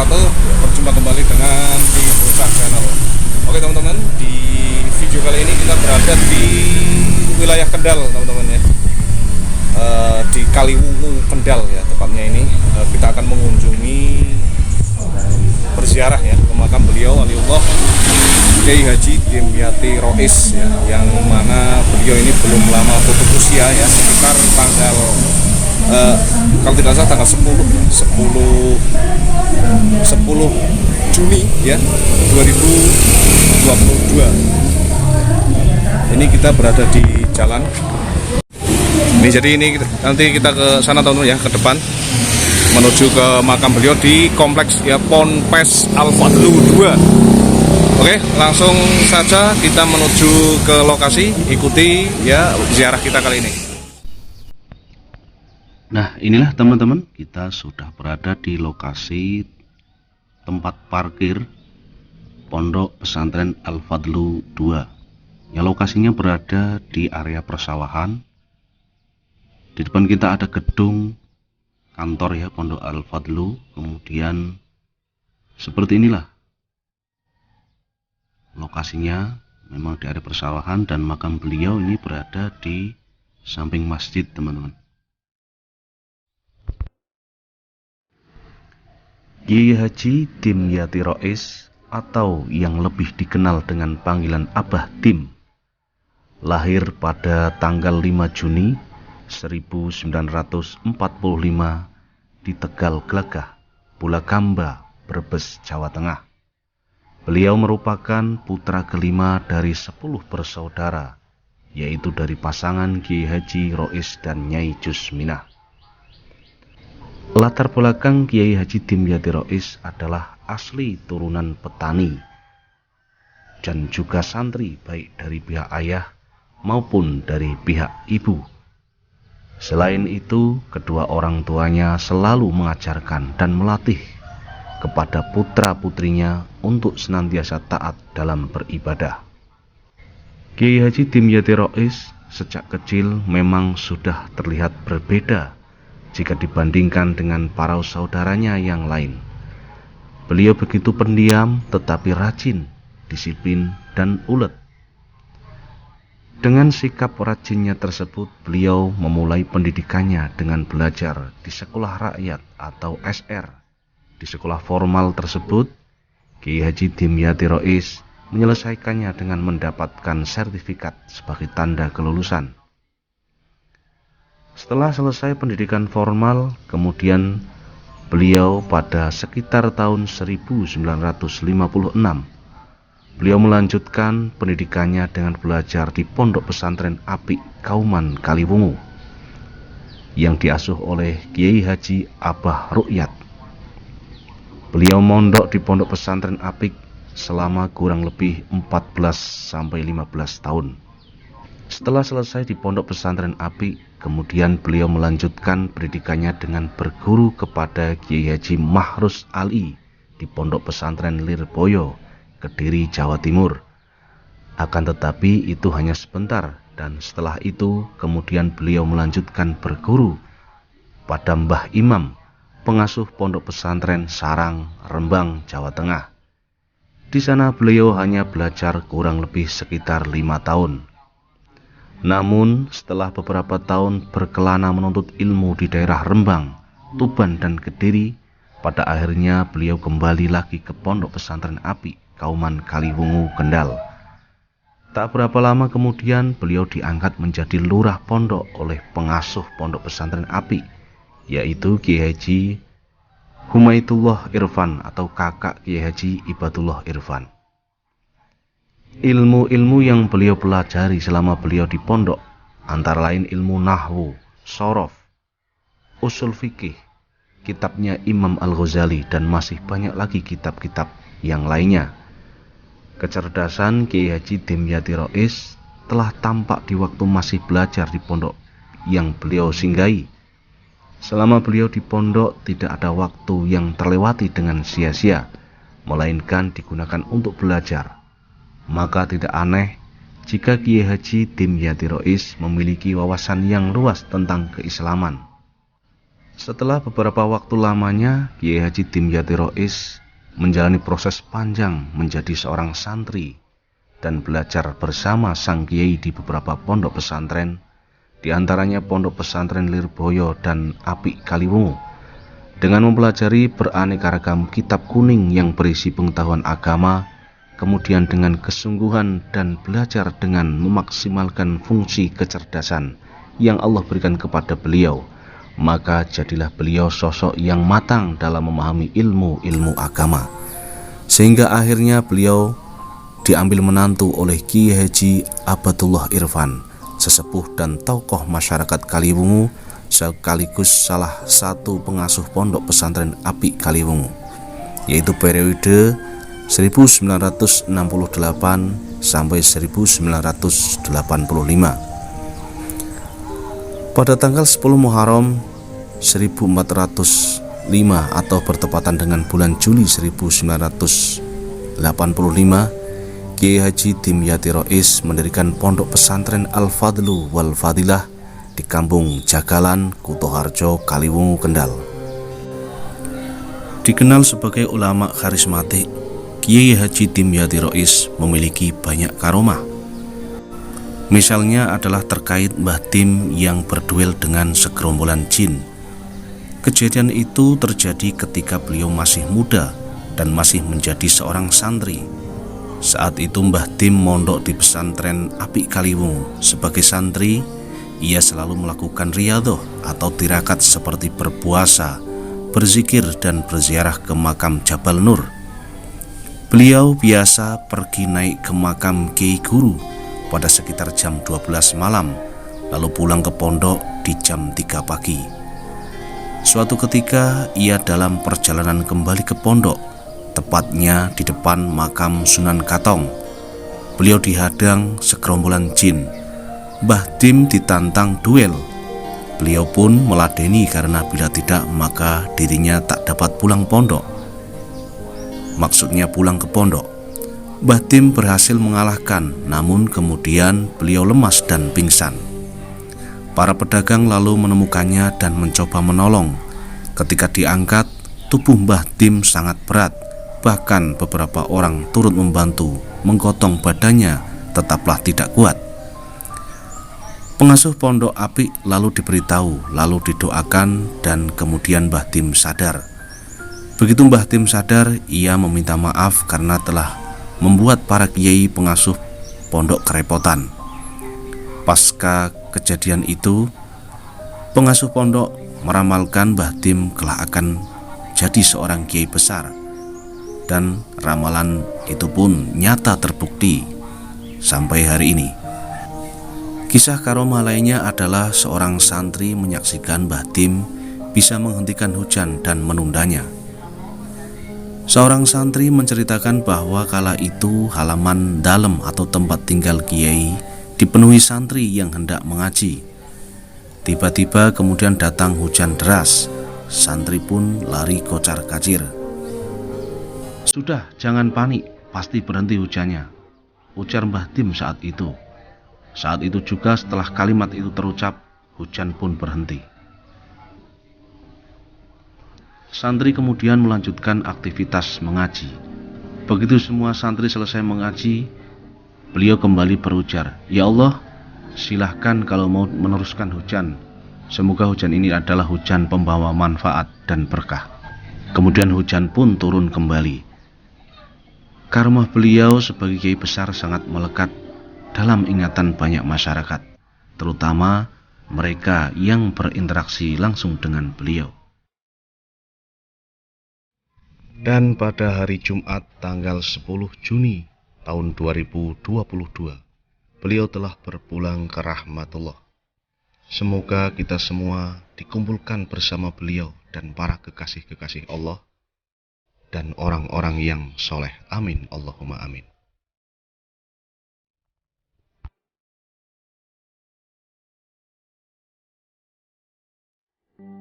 wabarakatuh. Berjumpa kembali dengan di Bocah Channel. Oke teman-teman, di video kali ini kita berada di wilayah Kendal teman-teman ya. Di Kaliwungu Kendal ya tepatnya ini. Kita akan mengunjungi berziarah ya ke makam beliau waliullah Kiai Haji Dimyati Rois ya, yang mana beliau ini belum lama tutup usia ya, sekitar tanggal kalau tidak salah tanggal 10 Juni ya 2022. Ini kita berada di jalan ini, jadi ini nanti kita ke sana teman-teman ya, ke depan menuju ke makam beliau di kompleks ya Ponpes Al-Fadlu 2. Oke, langsung saja kita menuju ke lokasi, ikuti ya ziarah kita kali ini. Nah, inilah teman-teman, kita sudah berada di lokasi tempat parkir Pondok Pesantren Al-Fadlu 2. Ya, lokasinya berada di area persawahan. Di depan kita ada gedung kantor ya Pondok Al-Fadlu. Kemudian seperti inilah lokasinya, memang di area persawahan, dan makam beliau ini berada di samping masjid teman-teman. Kiai Haji Dimyati Rois atau yang lebih dikenal dengan panggilan Abah Dim lahir pada tanggal 5 Juni 1945 di Tegal Glagah, Bulakamba, Brebes, Jawa Tengah. Beliau merupakan putra kelima dari 10 bersaudara, yaitu dari pasangan Kiai Haji Rois dan Nyai Jusminah. Latar belakang Kiai Haji Dimyati Rois adalah asli turunan petani dan juga santri, baik dari pihak ayah maupun dari pihak ibu. Selain itu, kedua orang tuanya selalu mengajarkan dan melatih kepada putra-putrinya untuk senantiasa taat dalam beribadah. Kiai Haji Dimyati Rois sejak kecil memang sudah terlihat berbeda jika dibandingkan dengan para saudaranya yang lain. Beliau begitu pendiam tetapi rajin, disiplin, dan ulet. Dengan sikap rajinnya tersebut, beliau memulai pendidikannya dengan belajar di sekolah rakyat atau SR. Di sekolah formal tersebut, Kiai Haji Dimyati Rois menyelesaikannya dengan mendapatkan sertifikat sebagai tanda kelulusan. Setelah selesai pendidikan formal, kemudian beliau pada sekitar tahun 1956, beliau melanjutkan pendidikannya dengan belajar di Pondok Pesantren Apik Kauman Kaliwungu yang diasuh oleh Kiai Haji Abah Rukyat. Beliau mondok di Pondok Pesantren Apik selama kurang lebih 14-15 tahun. Setelah selesai di Pondok Pesantren Apik, kemudian beliau melanjutkan pendidikannya dengan berguru kepada Kiai Haji Mahrus Ali di Pondok Pesantren Lirboyo, Kediri, Jawa Timur. Akan tetapi itu hanya sebentar, dan setelah itu kemudian beliau melanjutkan berguru pada Mbah Imam, pengasuh Pondok Pesantren Sarang, Rembang, Jawa Tengah. Di sana beliau hanya belajar kurang lebih sekitar 5 tahun. Namun setelah beberapa tahun berkelana menuntut ilmu di daerah Rembang, Tuban, dan Kediri, pada akhirnya beliau kembali lagi ke Pondok Pesantren Apik Kauman Kaliwungu Kendal. Tak berapa lama kemudian beliau diangkat menjadi lurah pondok oleh pengasuh Pondok Pesantren Apik, yaitu Kiai Haji Humaitullah Irfan atau kakak Kiai Haji Ibadullah Irfan. Ilmu-ilmu yang beliau pelajari selama beliau di pondok antara lain ilmu nahwu, sorof, usul fikih, kitabnya Imam Al-Ghazali, dan masih banyak lagi kitab-kitab yang lainnya. Kecerdasan Kiai Haji Dimyati Rois telah tampak di waktu masih belajar di pondok yang beliau singgahi. Selama beliau di pondok tidak ada waktu yang terlewati dengan sia-sia, melainkan digunakan untuk belajar. Maka tidak aneh jika Kiai Haji Dimyati Rois memiliki wawasan yang luas tentang keislaman. Setelah beberapa waktu lamanya, Kiai Haji Dimyati Rois menjalani proses panjang menjadi seorang santri dan belajar bersama sang kiai di beberapa pondok pesantren, di antaranya Pondok Pesantren Lirboyo dan Apik Kaliwungu, dengan mempelajari beraneka ragam kitab kuning yang berisi pengetahuan agama, kemudian dengan kesungguhan dan belajar dengan memaksimalkan fungsi kecerdasan yang Allah berikan kepada beliau, maka jadilah beliau sosok yang matang dalam memahami ilmu-ilmu agama, sehingga akhirnya beliau diambil menantu oleh Kiai Haji Abadullah Irfan, sesepuh dan tokoh masyarakat Kaliwungu, sekaligus salah satu pengasuh Pondok Pesantren Apik Kaliwungu, yaitu periode 1968 sampai 1985. Pada tanggal 10 Muharram 1405 atau bertepatan dengan bulan Juli 1985, Kiai Haji Dimyati Rois mendirikan Pondok Pesantren Al-Fadlu wal Fadilah di Kampung Jagalan, Kutoharjo, Kaliwungu, Kendal. Dikenal sebagai ulama karismatik, Kiai Haji Dimyati Rois memiliki banyak karomah. Misalnya adalah terkait Mbah Dim yang berduel dengan segerombolan jin. Kejadian itu terjadi ketika beliau masih muda dan masih menjadi seorang santri. Saat itu Mbah Dim mondok di pesantren Apik Kaliwungu. Sebagai santri, ia selalu melakukan riyadhah atau tirakat seperti berpuasa, berzikir dan berziarah ke makam Jabal Nur. Beliau biasa pergi naik ke makam Kiai Guru pada sekitar jam 12 malam, lalu pulang ke pondok di jam 3 pagi. Suatu ketika ia dalam perjalanan kembali ke pondok, tepatnya di depan makam Sunan Katong. Beliau dihadang segerombolan jin. Mbah Dim ditantang duel. Beliau pun meladeni karena bila tidak maka dirinya tak dapat pulang pondok. Maksudnya pulang ke pondok. Mbah Dim berhasil mengalahkan, namun kemudian beliau lemas dan pingsan. Para pedagang lalu menemukannya dan mencoba menolong. Ketika diangkat, tubuh Mbah Dim sangat berat. Bahkan beberapa orang turut membantu menggotong badannya, tetaplah tidak kuat. Pengasuh pondok Apik lalu diberitahu, lalu didoakan, dan kemudian Mbah Dim sadar. Begitu Mbah Dim sadar, ia meminta maaf karena telah membuat para kiai pengasuh pondok kerepotan. Pasca kejadian itu, pengasuh pondok meramalkan Mbah Dim kelak akan jadi seorang kiai besar. Dan ramalan itu pun nyata terbukti sampai hari ini. Kisah karomah lainnya adalah seorang santri menyaksikan Mbah Dim bisa menghentikan hujan dan menundanya. Seorang santri menceritakan bahwa kala itu halaman dalam atau tempat tinggal kiai dipenuhi santri yang hendak mengaji. Tiba-tiba kemudian datang hujan deras, santri pun lari kocar-kacir. "Sudah, jangan panik, pasti berhenti hujannya," ujar Mbah Dim saat itu. Saat itu juga setelah kalimat itu terucap, hujan pun berhenti. Santri kemudian melanjutkan aktivitas mengaji. Begitu semua santri selesai mengaji, beliau kembali berujar, "Ya Allah, silahkan kalau mau meneruskan hujan. Semoga hujan ini adalah hujan pembawa manfaat dan berkah." Kemudian hujan pun turun kembali. Karomah beliau sebagai kiai besar sangat melekat dalam ingatan banyak masyarakat, terutama mereka yang berinteraksi langsung dengan beliau. Dan pada hari Jumat tanggal 10 Juni tahun 2022, beliau telah berpulang ke rahmatullah. Semoga kita semua dikumpulkan bersama beliau dan para kekasih-kekasih Allah dan orang-orang yang soleh. Amin, Allahumma amin.